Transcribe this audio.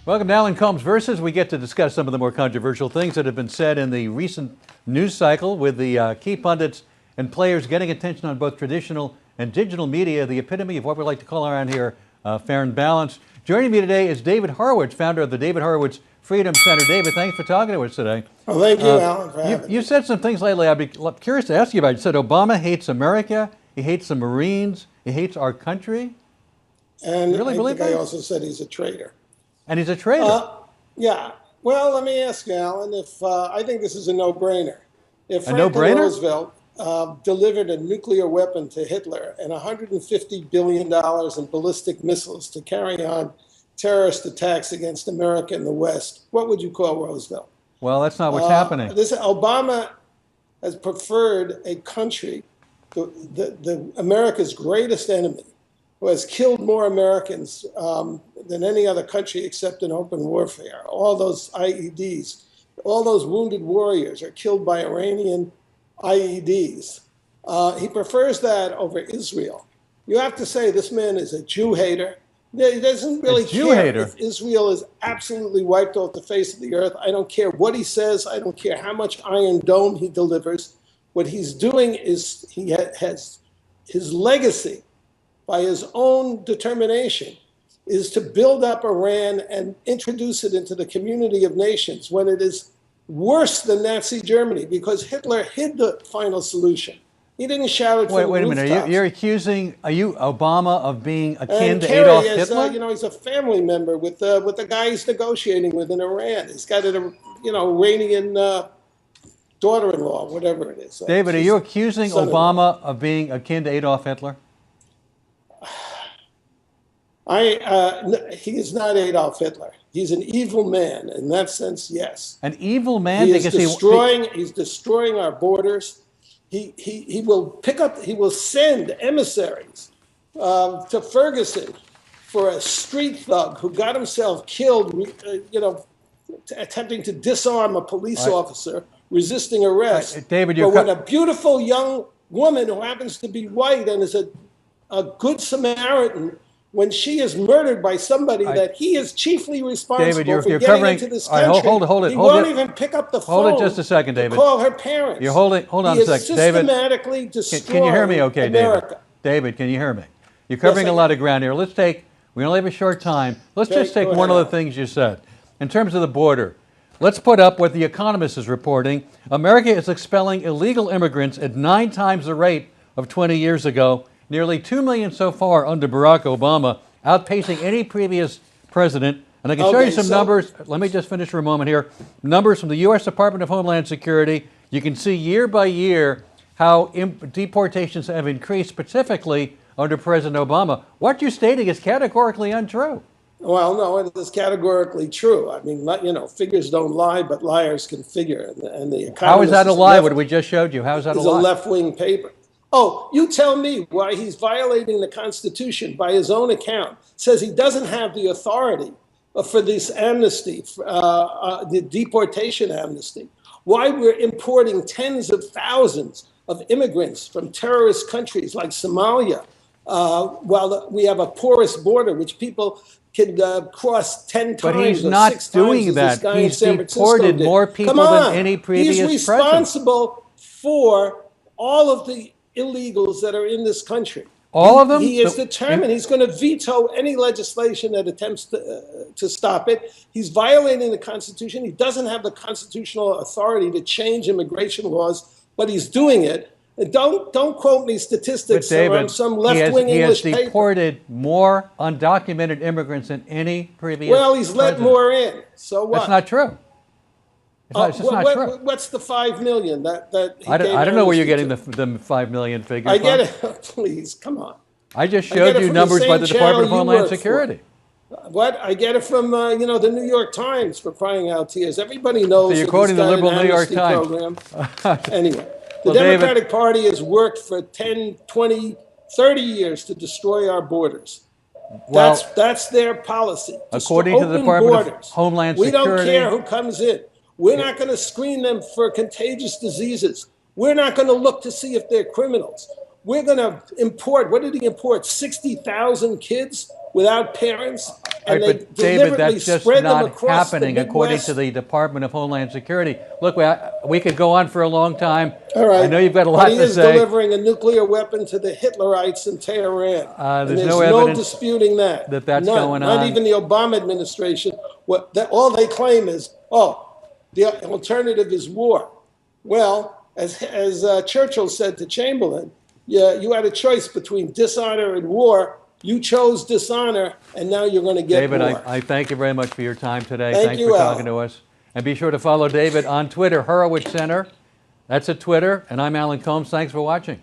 Welcome to Alan Colmes Versus. We get to discuss some of the more controversial things that have been said in the recent news cycle with the key pundits and players getting attention on both traditional and digital media, the epitome of what we like to call around here fair and balanced. Joining me today is David Horowitz, founder of the David Horowitz Freedom Center. David, thanks for talking to us today. Well, thank you, Alan, for having me. You said some things lately I'd be curious to ask you about. You said Obama hates America, he hates the Marines, he hates our country. And really I believe think I that? also said he's a traitor. And he's a traitor. Yeah. Well, let me ask you, Alan, if I think this is a no-brainer. If A no-brainer? Franklin Roosevelt delivered a nuclear weapon to Hitler and $150 billion in ballistic missiles to carry on terrorist attacks against America and the West, what would you call Roosevelt? Well, that's not what's happening. Obama has preferred a country, America's greatest enemy, who has killed more Americans than any other country except in open warfare. All those IEDs, all those wounded warriors are killed by Iranian IEDs. He prefers that over Israel. You have to say this man is a Jew hater. He doesn't really care if Israel is absolutely wiped off the face of the earth. I don't care what he says. I don't care how much Iron Dome he delivers. What he's doing is he has his legacy, by his own determination, is to build up Iran and introduce it into the community of nations when it is worse than Nazi Germany, because Hitler hid the final solution. He didn't shout it from the rooftops. Wait a minute. You're accusing Obama of being akin to Kerry Adolf is, Hitler? he's a family member with the guy he's negotiating with in Iran. He's got an Iranian daughter-in-law, whatever it is. David, are you accusing Obama of being akin to Adolf Hitler? He is not Adolf Hitler. He's an evil man. In that sense, yes. An evil man? He's destroying our borders. He will send emissaries to Ferguson for a street thug who got himself killed, attempting to disarm a police officer resisting arrest. David, but when a beautiful young woman who happens to be white and is a good Samaritan, when she is murdered by somebody that he is chiefly responsible for getting into this country, he won't even pick up the phone. Hold it just a second, David. To call her parents. Hold on a second, David. Systematically destroying Can you hear me okay, America. David, can you hear me? You're covering a lot of ground here. We only have a short time. Let's just take one of the things you said. In terms of the border, let's put up what The Economist is reporting. America is expelling illegal immigrants at 9 times the rate of 20 years ago. Nearly 2 million so far under Barack Obama, outpacing any previous president. And I can show you some numbers. Let me just finish for a moment here. Numbers from the U.S. Department of Homeland Security. You can see year by year how deportations have increased, specifically under President Obama. What you're stating is categorically untrue. Well, no, it is categorically true. I mean, figures don't lie, but liars can figure. And The Economist. How is that a lie? What we just showed you? How is that a lie? It's a left-wing paper. Oh, you tell me why he's violating the Constitution by his own account. Says he doesn't have the authority for this amnesty, the deportation amnesty. Why we're importing tens of thousands of immigrants from terrorist countries like Somalia, while we have a porous border, which people can cross 10 times. But he's not doing that. He's deported more people than any previous president. He's responsible for all of the illegals that are in this country. All of them? He is determined. He's going to veto any legislation that attempts to stop it. He's violating the Constitution. He doesn't have the constitutional authority to change immigration laws, but he's doing it. And don't quote me statistics from some left-wing English paper. He has deported more undocumented immigrants than any previous Well, he's let more in. So what? That's not true. It's not true. What's the 5 million that he I don't know where you're getting to? the 5 million figure I from. get it. Please, come on. I just showed you numbers by the Department of Homeland Security. What? I get it from the New York Times, for crying out tears. Everybody knows. So you're quoting the liberal New York Times. Anyway, the Democratic Party has worked for 10, 20, 30 years to destroy our borders. Well, that's their policy. According to the Department of Homeland Security. We don't care who comes in. We're not going to screen them for contagious diseases. We're not going to look to see if they're criminals. we're going to import, what did he import? 60,000 kids without parents? Right, And they but David, that's just spread them not across happening the according Midwest. to the Department of Homeland Security. Look, we could go on for a long time. All right. I know you've got a lot but he to is say. delivering a nuclear weapon to the Hitlerites in Tehran. And There's there's no no evidence disputing that. that that's None. going Not on. even the Obama administration. All they claim is, the alternative is war. Well, as Churchill said to Chamberlain, you had a choice between dishonor and war. You chose dishonor, and now you're going to get David, war. I thank you very much for your time today. Thank Thanks you, for Al. talking to us. And be sure to follow David on Twitter, Horowitz Center. That's at Twitter. And I'm Alan Colmes. Thanks for watching.